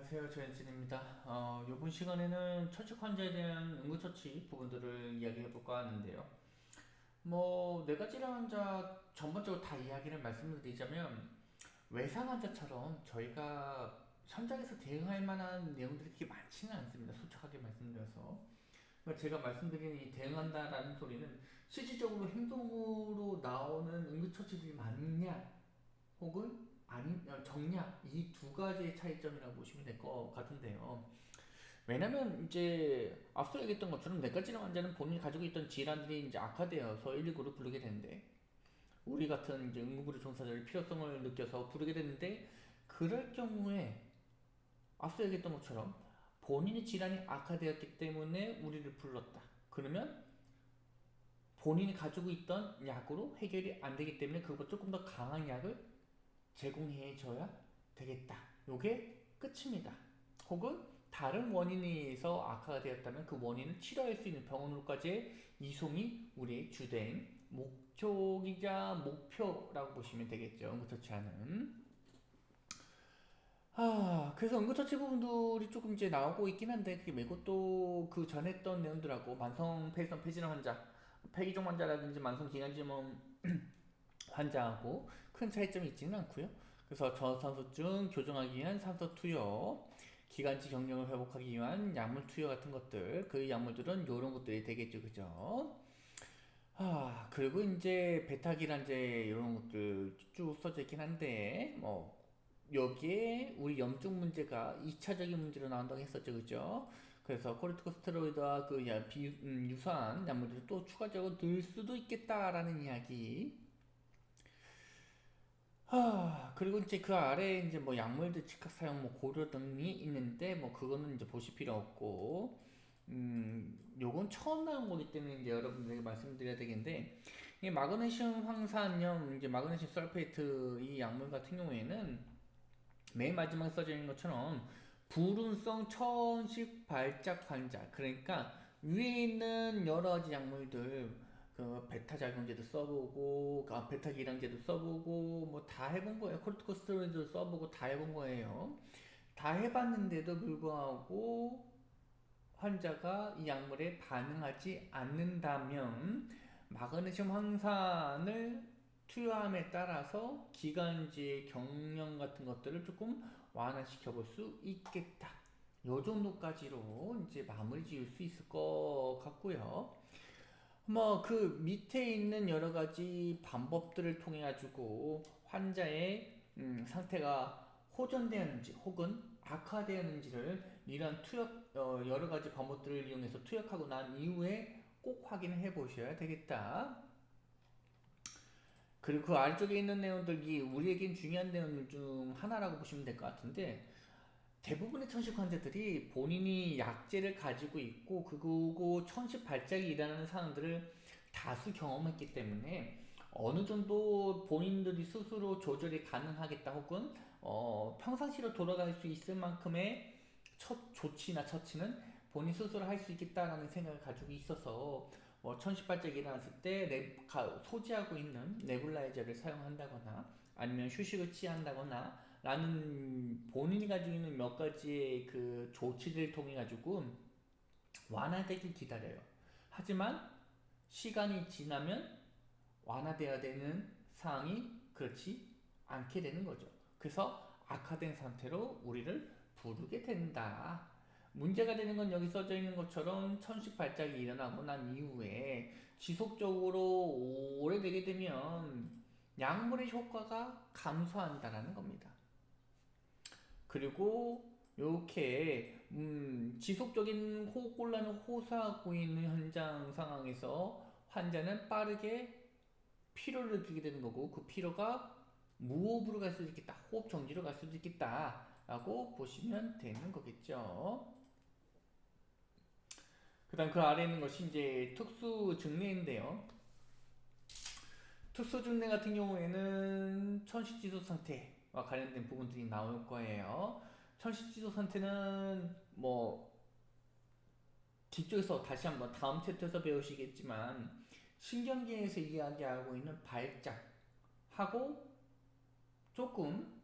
안녕하세요. 조현진입니다. 이번 시간에는 처치 환자에 대한 응급처치 부분들을 이야기해 볼까 하는데요. 뇌가 질환 환자 전반적으로 다 이야기를 말씀드리자면 외상 환자처럼 저희가 현장에서 대응할 만한 내용들이 그렇게 많지는 않습니다. 솔직하게 말씀드려서. 그러니까 제가 말씀드리는 이 대응한다라는 소리는 실질적으로 행동으로 나오는 응급처치들이 많냐 혹은 아니 정량 이 두 가지의 차이점이라고 보시면 될 것 같은데요. 왜냐면 이제 앞서 얘기했던 것처럼 뇌과질환 환자는 본인이 가지고 있던 질환들이 이제 악화되어서 119를 부르게 되는데 우리 같은 이제 응급의료 종사자의 필요성을 느껴서 부르게 되는데 그럴 경우에 앞서 얘기했던 것처럼 본인의 질환이 악화되었기 때문에 우리를 불렀다. 그러면 본인이 가지고 있던 약으로 해결이 안 되기 때문에 그보다 조금 더 강한 약을 제공해줘야 되겠다. 요게 끝입니다. 혹은 다른 원인에서 악화가 되었다면 그 원인을 치료할 수 있는 병원으로까지의 이송이 우리의 주된 목적이자 목표라고 보시면 되겠죠. 응급처치하는. 그래서 응급처치 부분들이 조금 이제 나오고 있긴 한데 그게 말고 또 그 전에 했던 내용들하고 만성 폐기성 폐질환 환자, 폐기종 환자라든지 만성 기관지염 환자하고 큰 차이점이 있지는 않고요. 그래서 저산소증 교정하기 위한 산소 투여, 기관지 경력을 회복하기 위한 약물 투여 같은 것들, 그 약물들은 이런 것들이 되겠죠, 그죠? 그리고 이제 베타기란제 이런 것들 쭉 써져 있긴 한데, 여기에 우리 염증 문제가 2차적인 문제로 나온다고 했었죠, 그죠? 그래서 코르티코스테로이드와 유사한 약물들이 또 추가적으로 들 수도 있겠다라는 이야기. 그리고 이제 그 아래에 이제 뭐 약물들 즉각 사용 뭐 고려 등이 있는데 뭐 그거는 이제 보실 필요 없고, 요건 처음 나온 거기 때문에 이제 여러분들에게 말씀드려야 되겠는데, 이 마그네슘 황산염, 이제 마그네슘 설페이트 이 약물 같은 경우에는 맨 마지막에 써져 있는 것처럼 불운성 천식 발작 환자, 그러니까 위에 있는 여러 가지 약물들 그 베타 작용제도 써보고 베타 기량제도 써보고 뭐 다 해본 거예요. 코르티코스테로이드도 써보고 다 해본 거예요. 다 해봤는데도 불구하고 환자가 이 약물에 반응하지 않는다면 마그네슘 황산을 투여함에 따라서 기관지의 경련 같은 것들을 조금 완화시켜 볼 수 있겠다. 요 정도까지로 이제 마무리 지을 수 있을 것 같고요. 뭐 그 밑에 있는 여러 가지 방법들을 통해 가지고 환자의 상태가 호전되었는지 혹은 악화되었는지를 이런 여러 가지 방법들을 이용해서 투약하고 난 이후에 꼭 확인해 보셔야 되겠다. 그리고 그 아래쪽에 있는 내용들이 우리에겐 중요한 내용 중 하나라고 보시면 될 것 같은데 대부분의 천식 환자들이 본인이 약제를 가지고 있고 그거 천식 발작이 일어나는 상황들을 다수 경험했기 때문에 어느 정도 본인들이 스스로 조절이 가능하겠다 혹은 평상시로 돌아갈 수 있을 만큼의 첫 조치나 처치는 본인 스스로 할 수 있겠다라는 생각을 가지고 있어서 천식 발작이 일어났을 때 소지하고 있는 네뷸라이저를 사용한다거나 아니면 휴식을 취한다거나 라는 본인이 가지고 있는 몇 가지의 그 조치들을 통해 가지고 완화되길 기다려요. 하지만 시간이 지나면 완화되어야 되는 상황이 그렇지 않게 되는 거죠. 그래서 악화된 상태로 우리를 부르게 된다. 문제가 되는 건 여기 써져 있는 것처럼 천식 발작이 일어나고 난 이후에 지속적으로 오래되게 되면 약물의 효과가 감소한다라는 겁니다. 그리고 이렇게 지속적인 호흡곤란을 호소하고 있는 현장 상황에서 환자는 빠르게 피로를 느끼게 되는 거고 그 피로가 무호흡으로 갈 수도 있겠다. 호흡 정지로 갈 수도 있겠다. 라고 보시면 되는 거겠죠. 그 다음 그 아래 있는 것이 이제 특수 증례인데요. 특수 증례 같은 경우에는 천식지수 상태와 관련된 부분들이 나올 거예요. 천식지수 상태는 뭐 뒤쪽에서 다시 한번 다음 챕터에서 배우시겠지만 신경계에서 이야기하고 있는 발작하고 조금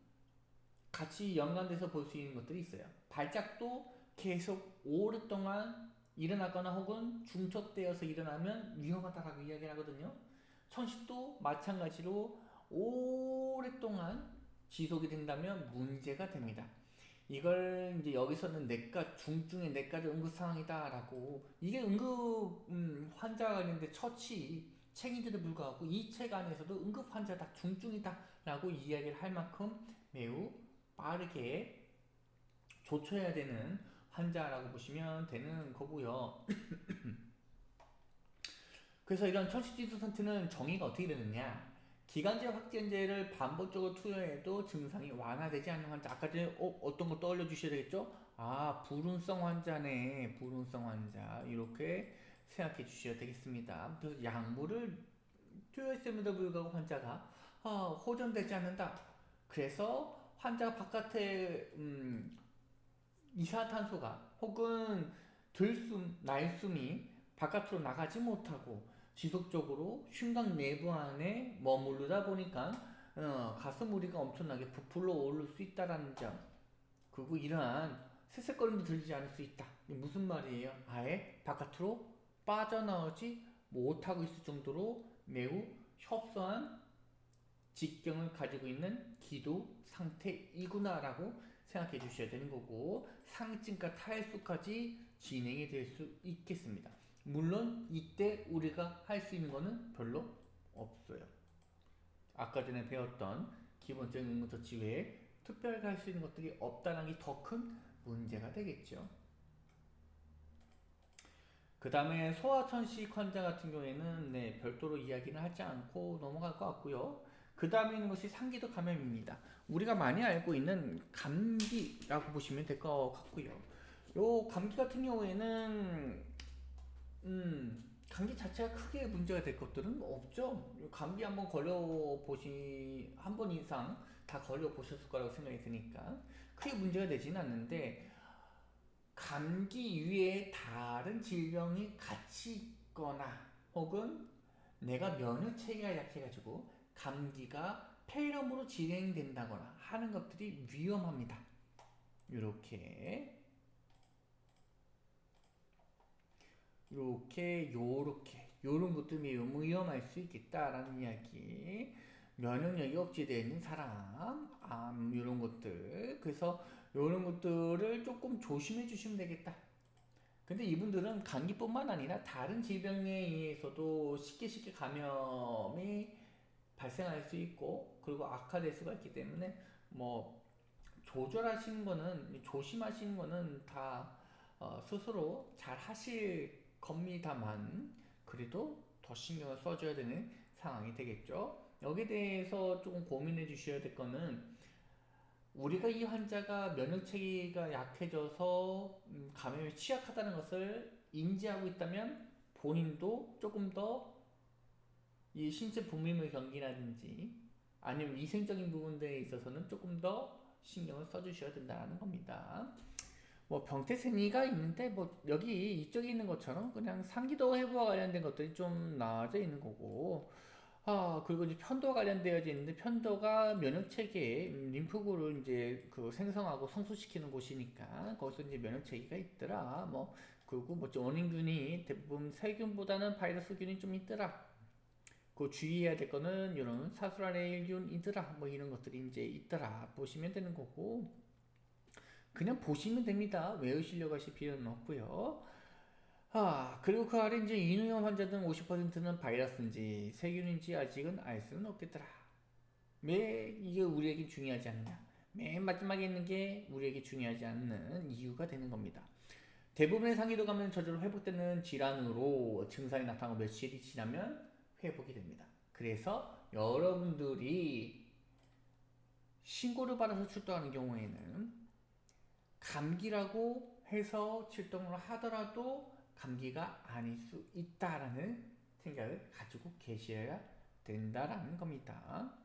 같이 연관돼서 볼 수 있는 것들이 있어요. 발작도 계속 오랫동안 일어나거나 혹은 중첩되어서 일어나면 위험하다라고 이야기를 하거든요. 천식도 마찬가지로 오랫동안 지속이 된다면 문제가 됩니다. 이걸 이제 여기서는 내과 중증의 내과적 응급 상황이다라고, 이게 응급 환자가 관련된 처치 책인데도 불구하고 이 책 안에서도 응급 환자다, 중증이다라고 이야기를 할 만큼 매우 빠르게 조처해야 되는 환자라고 보시면 되는 거고요. 그래서 이런 천식지수 상태는 정의가 어떻게 되느냐? 기관지 확진제를 반복적으로 투여해도 증상이 완화되지 않는 환자. 아까 전에 어떤 거 떠올려 주셔야 되겠죠? 아, 불운성 환자네. 불운성 환자. 이렇게 생각해 주셔야 되겠습니다. 그래서 약물을 투여했음에도 불구하고 환자가 호전되지 않는다. 그래서 환자가 바깥에 이산화탄소가 혹은 들숨, 날숨이 바깥으로 나가지 못하고 지속적으로 심장 내부 안에 머무르다 보니까 가슴 우리가 엄청나게 부풀어 오를 수 있다라는 점, 그리고 이러한 새색거림도 들리지 않을 수 있다. 이게 무슨 말이에요? 아예 바깥으로 빠져나오지 못하고 있을 정도로 매우 협소한 직경을 가지고 있는 기도 상태이구나라고 생각해 주셔야 되는 거고, 상증과 탈수까지 진행이 될 수 있겠습니다. 물론 이때 우리가 할 수 있는 거는 별로 없어요. 아까 전에 배웠던 기본적인 응급처치 외에 특별하게 할 수 있는 것들이 없다는 게 더 큰 문제가 되겠죠. 그 다음에 소아천식 환자 같은 경우에는 별도로 이야기는 하지 않고 넘어갈 것 같고요. 그 다음에 있는 것이 상기도 감염입니다. 우리가 많이 알고 있는 감기라고 보시면 될 것 같고요. 요 감기 같은 경우에는 감기 자체가 크게 문제가 될 것들은 없죠. 감기 한번 한 번 이상 다 걸려 보셨을 거라고 생각이 드니까 크게 문제가 되지는 않는데, 감기 위에 다른 질병이 같이 있거나 혹은 내가 면역 체계가 약해가지고 감기가 폐렴으로 진행된다거나 하는 것들이 위험합니다. 요런 것들이 매우 위험할 수 있겠다라는 이야기. 면역력이 억제되어 있는 사람, 이런 것들. 그래서 이런 것들을 조금 조심해 주시면 되겠다. 근데 이분들은 감기뿐만 아니라 다른 질병에 의해서도 쉽게 감염이 발생할 수 있고, 그리고 악화될 수가 있기 때문에 뭐 조심하시는 거는 다 스스로 잘 하실 겁니다만, 그래도 더 신경을 써줘야 되는 상황이 되겠죠. 여기에 대해서 조금 고민해 주셔야 될 거는, 우리가 이 환자가 면역체계가 약해져서 감염에 취약하다는 것을 인지하고 있다면 본인도 조금 더 이 신체 분비물 경기라든지 아니면 위생적인 부분들에 있어서는 조금 더 신경을 써주셔야 된다는 겁니다. 뭐 병태세니가 있는데 뭐 여기 이쪽에 있는 것처럼 그냥 상기도 회부와 관련된 것들이 좀 나와져 있는 거고, 그리고 이제 편도와 관련되어 있는데, 편도가 면역 체계에 림프구를 이제 그 생성하고 성숙시키는 곳이니까 거기서 이제 면역 체계가 있더라. 뭐 그리고 뭐 원인균이 대부분 세균보다는 바이러스균이 좀 있더라. 그 주의해야 될 거는 이런 사수라레일균이더라. 뭐 이런 것들이 이제 있더라. 보시면 되는 거고, 그냥 보시면 됩니다. 외우시려고 하실 필요는 없고요. 그리고 그 아래 이제 인후염 환자들 50%는 바이러스인지 세균인지 아직은 알 수는 없겠더라. 왜 이게 우리에게 중요하지 않느냐? 맨 마지막에 있는 게 우리에게 중요하지 않는 이유가 되는 겁니다. 대부분의 상기도 감염 저절로 회복되는 질환으로 증상이 나타나고 며칠이 지나면 회복이 됩니다. 그래서 여러분들이 신고를 받아서 출동하는 경우에는 감기라고 해서 출동을 하더라도 감기가 아닐 수 있다라는 생각을 가지고 계셔야 된다라는 겁니다.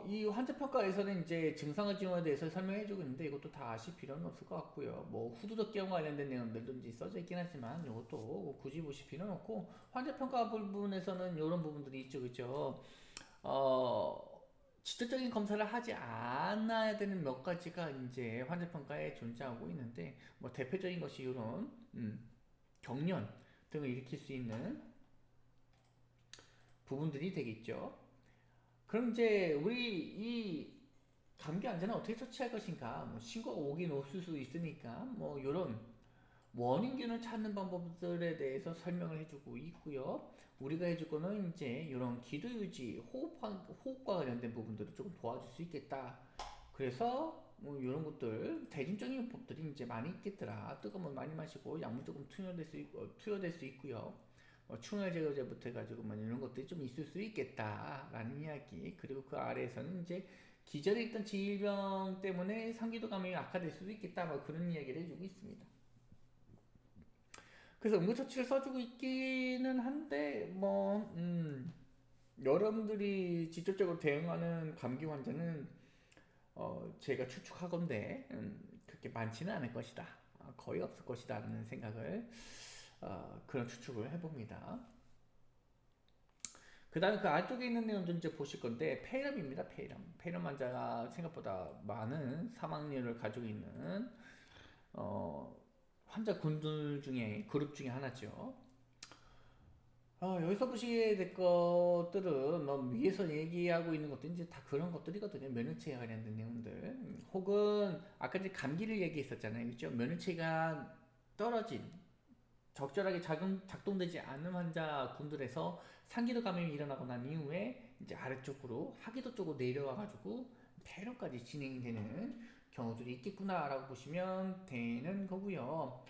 이 환자평가에서는 이제 증상과 징후에 대해서 설명해주고 있는데 이것도 다 아실 필요는 없을 것 같고요. 뭐 후두독기와 관련된 내용들도 이제 써져 있긴 하지만 이것도 굳이 보실 필요는 없고, 환자평가 부분에서는 이런 부분들이 있죠, 그죠? 어, 직접적인 검사를 하지 않아야 되는 몇 가지가 이제 환자평가에 존재하고 있는데, 뭐 대표적인 것이 이런 경련 등을 일으킬 수 있는 부분들이 되겠죠. 그럼 이제 우리 이 감기 환자는 어떻게 처치할 것인가? 뭐 신고가 오긴 없을 수 있으니까 뭐 이런 원인균을 찾는 방법들에 대해서 설명을 해주고 있고요. 우리가 해줄 거는 이제 이런 기도 유지, 호흡과 관련된 부분들을 조금 도와줄 수 있겠다. 그래서 뭐 이런 것들 대중적인 법들이 이제 많이 있겠더라. 뜨거운 물 많이 마시고 약물 조금 투여될 수 있고요. 충혈 제거제부터 해가지고 뭐 이런 것들이 좀 있을 수 있겠다라는 이야기. 그리고 그 아래에서는 이제 기존에 있던 질병 때문에 상기도 감염이 악화될 수도 있겠다. 뭐 그런 이야기를 해주고 있습니다. 그래서 응급처치를 써주고 있기는 한데 여러분들이 직접적으로 대응하는 감기 환자는 제가 추측하건대 그렇게 많지는 않을 것이다. 거의 없을 것이다 라는 생각을 그런 추측을 해봅니다. 그 다음에 그 안쪽에 있는 내용도 이제 보실 건데 폐렴입니다. 폐렴 환자가 생각보다 많은 사망률을 가지고 있는 어, 환자 군들 중에 그룹 중에 하나죠. 여기서 보시게 될 것들은 뭐 위에서 얘기하고 있는 것도 이제 다 그런 것들이거든요. 면역체에 관련된 내용들. 혹은 아까 이제 감기를 얘기했었잖아요. 그죠? 면역체가 떨어진 적절하게 작동되지 않는 환자군들에서 상기도 감염이 일어나고 난 이후에 이제 아래쪽으로 하기도 쪽으로 내려와 가지고 폐렴까지 진행되는 경우들이 있겠구나라고 보시면 되는 거고요.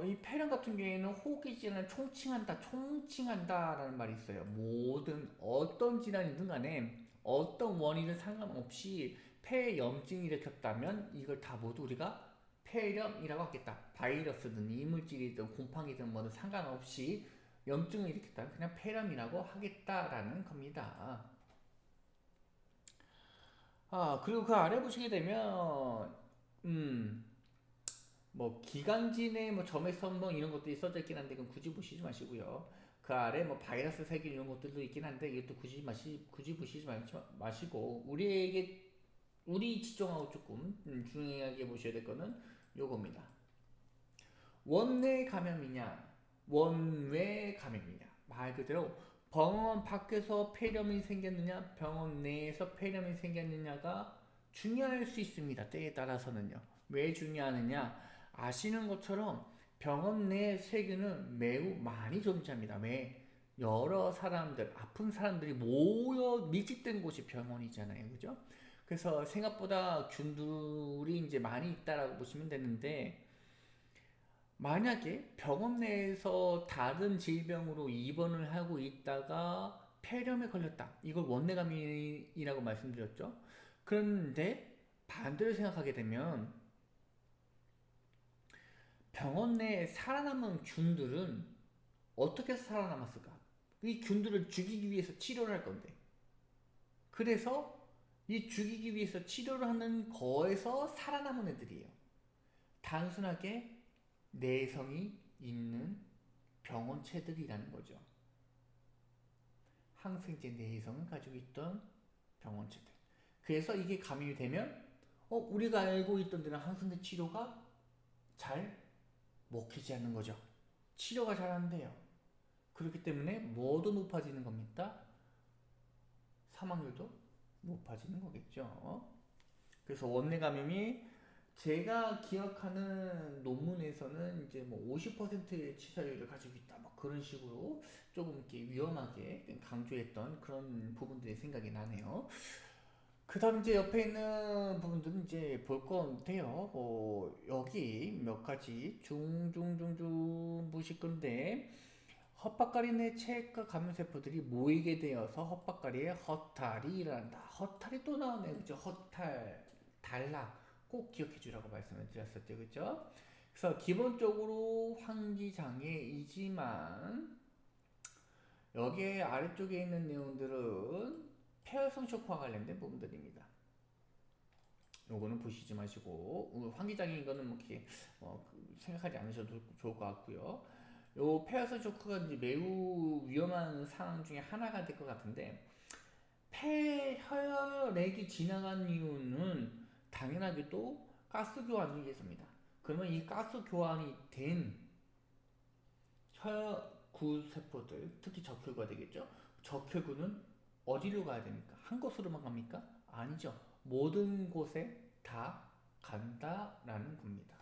이 폐렴 같은 경우에는 호흡기 질환을 총칭한다라는 말이 있어요. 모든 어떤 질환이든 간에 어떤 원인을 상관없이 폐염증이 일으켰다면 이걸 다 모두 우리가 폐렴이라고 하겠다. 바이러스든 이물질이든 곰팡이든 뭐든 상관없이 염증을 일으켰다면 그냥 폐렴이라고 하겠다라는 겁니다. 그리고 그 아래 보시게 되면 뭐 기관지 뭐 점액성 뭐 이런 것들이 써져 있긴 한데 그건 굳이 보시지 마시고요. 그 아래 뭐 바이러스 세균 이런 것들도 있긴 한데 이것도 굳이 보시지 마시고 우리 지정하고 조금 중요하게 보셔야 될 거는 요겁니다. 원내 감염이냐 원외 감염이냐 말 그대로 병원 밖에서 폐렴이 생겼느냐 병원 내에서 폐렴이 생겼느냐가 중요할 수 있습니다. 때에 따라서는요. 왜 중요하느냐 아시는 것처럼 병원 내 세균은 매우 많이 존재합니다. 왜? 여러 사람들, 아픈 사람들이 모여 밀집된 곳이 병원이잖아요. 그죠? 그래서 생각보다 균들이 이제 많이 있다라고 보시면 되는데, 만약에 병원 내에서 다른 질병으로 입원을 하고 있다가 폐렴에 걸렸다. 이걸 원내감염이라고 말씀드렸죠. 그런데 반대로 생각하게 되면 병원 내에 살아남은 균들은 어떻게 해서 살아남았을까? 이 균들을 죽이기 위해서 치료를 할 건데. 그래서 이 죽이기 위해서 치료를 하는 거에서 살아남은 애들이에요. 단순하게 내성이 있는 병원체들이라는 거죠. 항생제 내성을 가지고 있던 병원체들. 그래서 이게 감염이 되면 우리가 알고 있던 데는 항생제 치료가 잘 먹히지 않는 거죠. 치료가 잘 안 돼요. 그렇기 때문에 뭐도 높아지는 겁니까? 사망률도 높아지는 거겠죠. 그래서 원내 감염이 제가 기억하는 논문에서는 이제 뭐 50%의 치사율을 가지고 있다. 뭐 그런 식으로 조금 이렇게 위험하게 강조했던 그런 부분들이 생각이 나네요. 그 다음 이제 옆에 있는 부분들은 이제 볼 건데요. 여기 몇 가지 중중중중 보실 건데, 헛박가리 내 체액과 감염세포들이 모이게 되어서 헛박가리에 허탈이 일어난다. 허탈이 또 나오네요. 그죠? 허탈, 달락. 꼭 기억해 주라고 말씀을 드렸었죠. 그죠? 그래서 기본적으로 환기장애이지만 여기에 아래쪽에 있는 내용들은 폐혈성 쇼크와 관련된 부분들입니다. 요거는 보시지 마시고 환기장애인 거는 뭐 이렇게 생각하지 않으셔도 좋을 것 같고요. 폐혈성 쇼크가 이제 매우 위험한 상황 중에 하나가 될 것 같은데 혈액이 지나간 이유는 당연하게도 가스 교환을 위해서입니다. 그러면 이 가스 교환이 된 혈구 세포들, 특히 적혈구가 되겠죠. 적혈구는 어디로 가야 됩니까? 한 곳으로만 갑니까? 아니죠. 모든 곳에 다 간다라는 겁니다.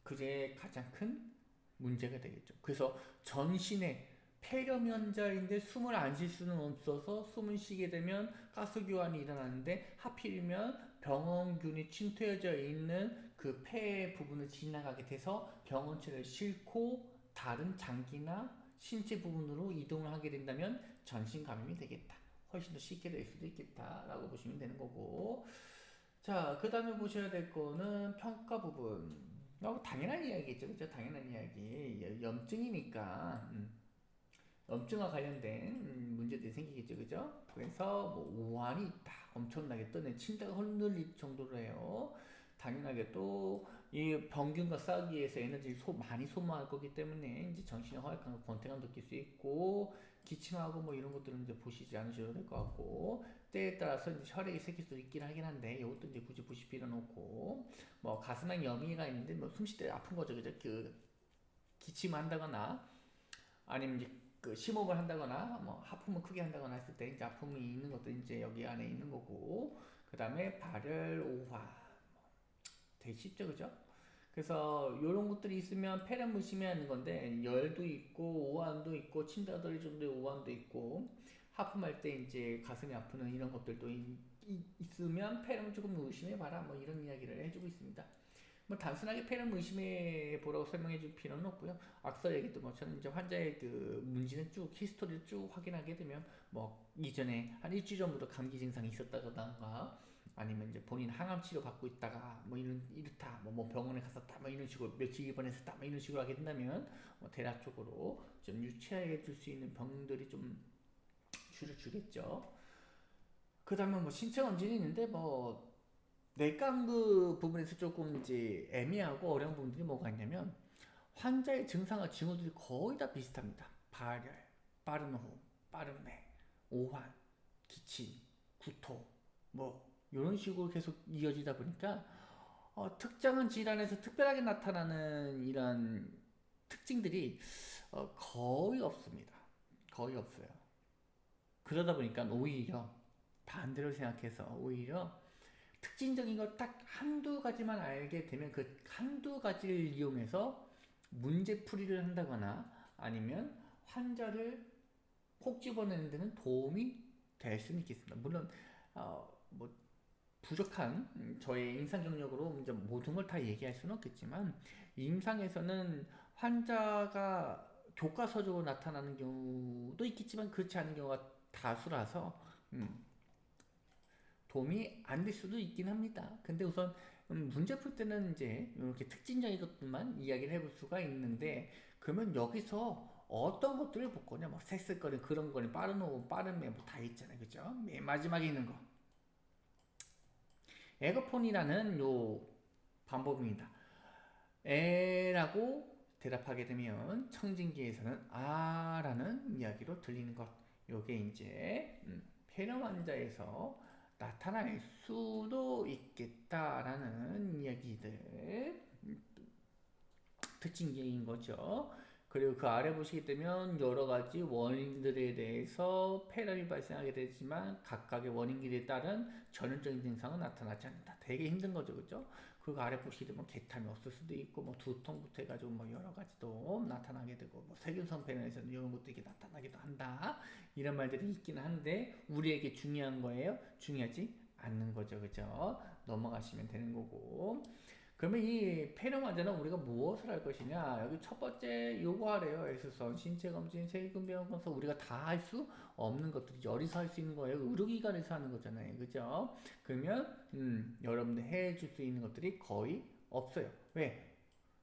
그게 가장 큰 문제가 되겠죠. 그래서 전신에 폐렴 환자인데 숨을 안 쉴 수는 없어서 숨을 쉬게 되면 가스 교환이 일어나는데 하필이면 병원균이 침투해져 있는 그 폐 부분을 지나가게 돼서 병원체를 싣고 다른 장기나 신체 부분으로 이동을 하게 된다면 전신 감염이 되겠다. 훨씬 더 쉽게 될 수도 있겠다라고 보시면 되는 거고. 자, 그 다음에 보셔야 될 거는 평가 부분. 당연한 이야기겠죠. 그죠? 당연한 이야기. 염증이니까. 염증과 관련된 문제들이 생기겠죠. 그죠? 그래서 뭐 오한이 있다. 엄청나게 떠내 침대가 흔들릴 정도로 해요. 당연하게 또 이 병균과 싸우기 위해서 에너지를 많이 소모할 거기 때문에 이제 정신이 허약한 권태감 느낄 수 있고 기침하고 뭐 이런 것들은 이제 보시지 않으셔도 될 것 같고 때에 따라서 이제 혈액이 새길 수도 있긴 하긴 한데 이것도 이제 굳이 보실 필요는 없고 뭐 가슴에 염이가 있는데 뭐 숨 쉴 때 아픈 거죠. 그죠? 그 기침한다거나 아니면 이제 그 심호흡을 한다거나 뭐 하품을 크게 한다거나 했을 때 이제 아픔이 있는 것도 이제 여기 안에 있는 거고 그 다음에 발열 오화 되게 쉽죠 그죠? 그래서 이런 것들이 있으면 폐렴 의심해야 하는 건데 열도 있고 오한도 있고 침대가 떨릴 정도의 오한도 있고 하품할 때 이제 가슴이 아프는 이런 것들도 있으면 폐렴을 조금 의심해 봐라 뭐 이런 이야기를 해주고 있습니다. 뭐 단순하게 폐렴 의심해 보라고 설명해 줄 필요는 없고요. 앞서 얘기했던 것처럼 이제 환자의 그 문진을 쭉 히스토리를 쭉 확인하게 되면 뭐 이전에 한 일주일 전부터 감기 증상이 있었다던가 아니면 이제 본인 항암 치료 받고 있다가 뭐 이렇다 뭐 병원에 갔었다 뭐 이런 식으로 며칠 입원했었다 뭐 이런 식으로 하게 된다면 뭐 대략적으로 좀 유추해 줄 수 있는 병들이 좀 줄여주겠죠. 그 다음에 뭐 신체 검진이 있는데 뭐 뇌강그 부분에서 조금 이제 애매하고 어려운 부분들이 뭐가 있냐면 환자의 증상과 징후들이 거의 다 비슷합니다. 발열, 빠른 호흡, 빠른 매, 오한, 기침, 구토 뭐 이런 식으로 계속 이어지다 보니까 특정한 질환에서 특별하게 나타나는 이런 특징들이 거의 없습니다. 거의 없어요. 그러다 보니까 오히려 반대로 생각해서 오히려 특징적인 거 딱 한두 가지만 알게 되면 그 한두 가지를 이용해서 문제풀이를 한다거나 아니면 환자를 콕 집어내는 데는 도움이 될 수는 있겠습니다. 물론 뭐 부족한 저의 임상 경력으로 이제 모든 걸 다 얘기할 수는 없겠지만 임상에서는 환자가 교과서적으로 나타나는 경우도 있겠지만 그렇지 않은 경우가 다수라서 도움이 안 될 수도 있긴 합니다. 근데 우선 문제 풀 때는 이제 이렇게 특징적인 것들만 이야기를 해볼 수가 있는데 그러면 여기서 어떤 것들을 볼 거냐 뭐 섹스거리 그런 거니 빠른 호흡 빠른 매뭐 다 있잖아요. 그죠? 맨 마지막에 있는 거 에거폰이라는 요 방법입니다. 에라고 대답하게 되면 청진기에서는 아라는 이야기로 들리는 것. 요게 이제 폐렴 환자에서 나타날 수도 있겠다라는 이야기들 특징적인 거죠. 그리고 그 아래 보시게 되면 여러 가지 원인들에 대해서 폐렴이 발생하게 되지만 각각의 원인들에 따른 전형적인 증상은 나타나지 않는다. 되게 힘든 거죠, 그죠? 그 아래 보시게 되면 개탐이 없을 수도 있고 뭐 두통부터 해가지고 뭐 여러 가지도 나타나게 되고 뭐 세균성 폐렴에서는 이런 것도 이게 나타나기도 한다. 이런 말들이 있긴 한데 우리에게 중요한 거예요? 중요하지 않는 거죠, 그죠? 넘어가시면 되는 거고. 그러면 이 폐렴 환자는 우리가 무엇을 할 것이냐? 여기 첫 번째 요거 하래요. S선, 신체검진, 세균병원서 우리가 다 할 수 없는 것들이 어디서 할 수 있는 거예요? 의료기관에서 하는 거잖아요. 그죠? 그러면 여러분들 해줄 수 있는 것들이 거의 없어요. 왜?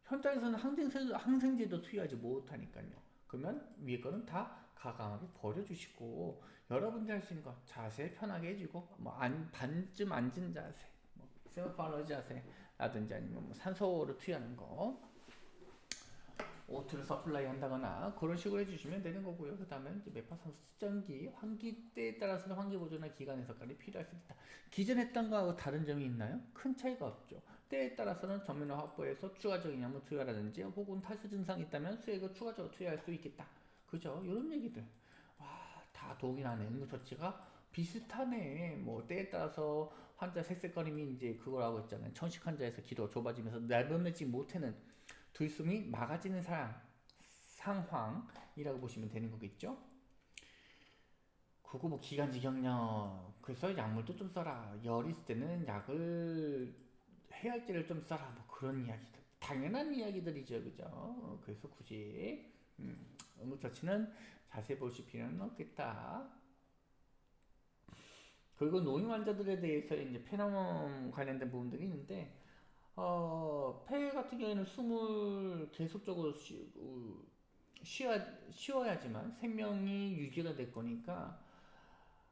현장에서는 항생제도 투여하지 못하니까요. 그러면 위에 거는 다 가감하게 버려주시고 여러분들 할 수 있는 거 자세 편하게 해주고 뭐 반쯤 앉은 자세, 뭐 세미팔러지 자세 라든지 아니면 뭐 산소를 투여하는 거 오트를 서플라이 한다거나 그런 식으로 해주시면 되는 거고요. 그 다음에 이제 매파산소 측정기, 환기 때에 따라서는 환기 보조나 기관 해석까지 필요할 수 있다. 기존 했던 거하고 다른 점이 있나요? 큰 차이가 없죠. 때에 따라서는 전면을 확보해서 추가적인 약물 투여라든지 혹은 탈수 증상이 있다면 수액을 추가적으로 투여할 수 있겠다. 그죠? 이런 얘기들. 와, 다 동일 하네. 응급처치가 비슷하네. 뭐 때에 따라서 환자 색색거림이 이제 그걸 하고 있잖아요. 천식 환자에서 기도가 좁아지면서 내보내지 못하는 들숨이 막아지는 상황이라고 보시면 되는 거겠죠. 그거 뭐 기관지 경련 그래서 약물도 좀 써라. 열 있을 때는 약을 해열제를 좀 써라. 뭐 그런 이야기들 당연한 이야기들이죠, 그죠? 그래서 굳이 응급처치는 자세히 보실 필요는 없겠다. 그리고 노인 환자들에 대해서 이제 폐렴 관련된 부분들이 있는데 폐 같은 경우에는 숨을 계속적으로 쉬어, 쉬어야지만 생명이 유지가 될 거니까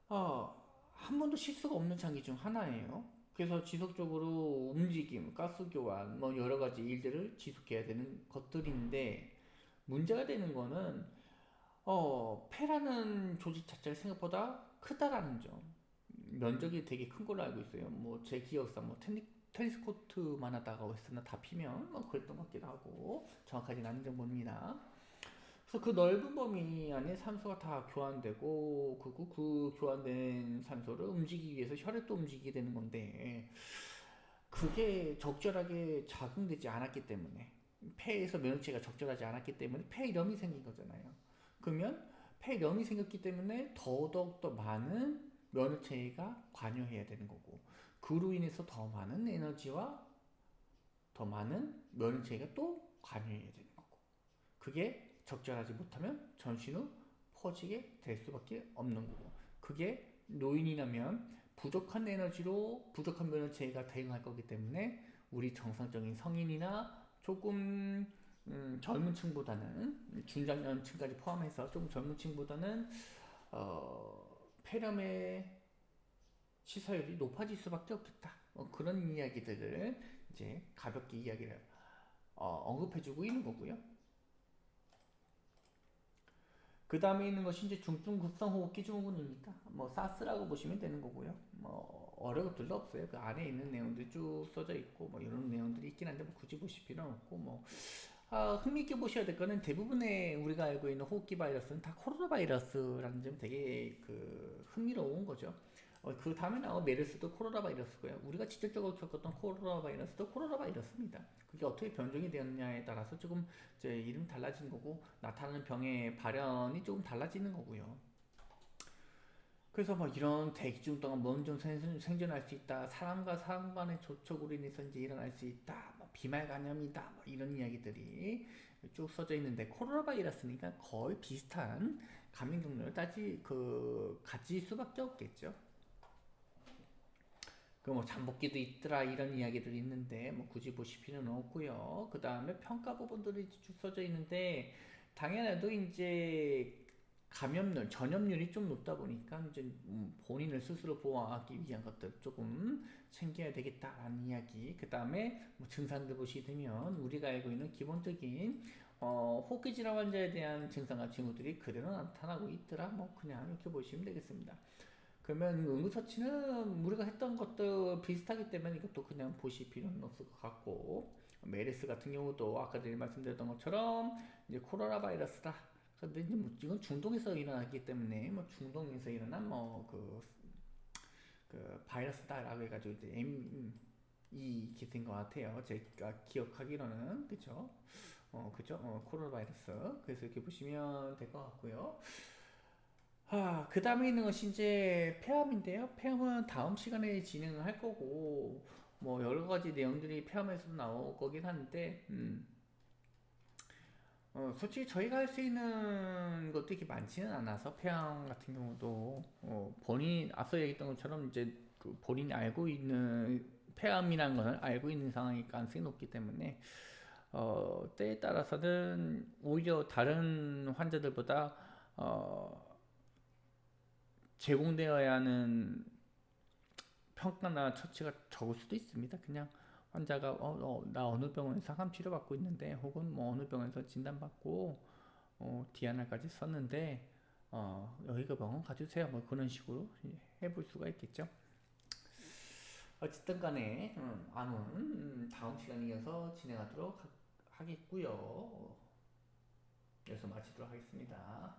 한 번도 쉴 수가 없는 장기 중 하나예요. 그래서 지속적으로 움직임, 가스 교환, 뭐 여러 가지 일들을 지속해야 되는 것들인데 문제가 되는 거는 폐라는 조직 자체가 생각보다 크다라는 점. 면적이 되게 큰 걸로 알고 있어요. 뭐 제 기억상 뭐 테니스 코트만 하다가 웨스트나 다 피면 뭐 그랬던 것 같기도 하고 정확하진 않은 정보입니다. 그래서 그 넓은 범위 안에 산소가 다 교환되고 그리고 그 교환된 산소를 움직이기 위해서 혈액도 움직이게 되는 건데 그게 적절하게 작용되지 않았기 때문에 폐에서 면역체가 적절하지 않았기 때문에 폐렴이 생긴 거잖아요. 그러면 폐렴이 생겼기 때문에 더더욱 더 많은 면역체가 관여해야 되는 거고 그로 인해서 더 많은 에너지와 더 많은 면역체가 또 관여해야 되는 거고 그게 적절하지 못하면 전신후 퍼지게 될 수밖에 없는 거고 그게 노인이라면 부족한 에너지로 부족한 면역체가 대응할 거기 때문에 우리 정상적인 성인이나 조금 젊은 층보다는 중장년층까지 포함해서 조금 젊은 층보다는 폐렴의 치사율이 높아질 수밖에 없겠다. 그런 이야기들을 이제 가볍게 이야기를 언급해주고 있는 거고요. 그 다음에 있는 것이 이제 중증 급성 호흡기 증후군입니다. 뭐 사스라고 보시면 되는 거고요. 뭐 어려울 것들도 없어요. 그 안에 있는 내용들이 쭉 써져 있고 뭐 이런 내용들이 있긴 한데 뭐 굳이 보실 필요는 없고 뭐 흥미있게 보셔야 될 거는 대부분의 우리가 알고 있는 호흡기 바이러스는 다 코로나 바이러스라는 점이 되게 그 흥미로운 거죠. 그 다음에 나온 메르스도 코로나 바이러스고요. 우리가 직접적으로 겪었던 코로나 바이러스도 코로나 바이러스입니다. 그게 어떻게 변종이 되었냐에 따라서 조금 이제 이름 달라진 거고 나타나는 병의 발현이 조금 달라지는 거고요. 그래서 뭐 이런 대기중 동안 먼저 생존할 수 있다. 사람과 사람 간의 접촉으로 인해서 이제 일어날 수 있다. 뭐 비말 감염이다. 뭐 이런 이야기들이 쭉 써져 있는데 코로나 바이러스니까 거의 비슷한 감염 경로를 가질 수밖에 없겠죠. 그 뭐 잠복기도 있더라 이런 이야기들이 있는데 뭐 굳이 보실 필요는 없고요. 그 다음에 평가 부분들이 쭉 써져 있는데 당연히도 이제 감염률, 전염률이 좀 높다 보니까 이제 본인을 스스로 보호하기 위한 것들 조금 챙겨야 되겠다라는 이야기. 그 다음에 뭐 증상들 보시면 우리가 알고 있는 기본적인 호흡기 질환 환자에 대한 증상과 징후들이 그대로 나타나고 있더라. 뭐 그냥 이렇게 보시면 되겠습니다. 그러면 응급처치는 우리가 했던 것도 비슷하기 때문에 이것도 그냥 보실 필요는 없을 것 같고 메르스 같은 경우도 아까 전에 말씀드렸던 것처럼 이제 코로나 바이러스다. 근데 이제 뭐 이건 중동에서 일어나기 때문에 뭐 중동에서 일어난 그 바이러스다라고 해가지고 이제 이 기세인 것 같아요. 제가 기억하기로는 그죠? 그죠? 코로나 바이러스. 그래서 이렇게 보시면 될 것 같고요. 그 다음에 있는 것이 이제 폐암인데요. 폐암은 다음 시간에 진행을 할 거고, 뭐 여러 가지 내용들이 폐암에서도 나올 거긴 한데, 솔직히 저희가 할 수 있는 것도 이렇게 많지는 않아서 폐암 같은 경우도 본인 앞서 얘기했던 것처럼 이제 그 본인이 알고 있는 폐암이라는 것을 알고 있는 상황일 가능성이 높기 때문에 때에 따라서는 오히려 다른 환자들보다 제공되어야 하는 평가나 처치가 적을 수도 있습니다. 그냥 환자가 나 어느 병원에서 상암 치료받고 있는데 혹은 뭐 어느 병원에서 진단받고 디아나까지 썼는데 여기 그 병원 가주세요 뭐 그런 식으로 해볼 수가 있겠죠. 어쨌든 간에 안은 다음 시간에 이어서 진행하도록 하겠고요. 여기서 마치도록 하겠습니다.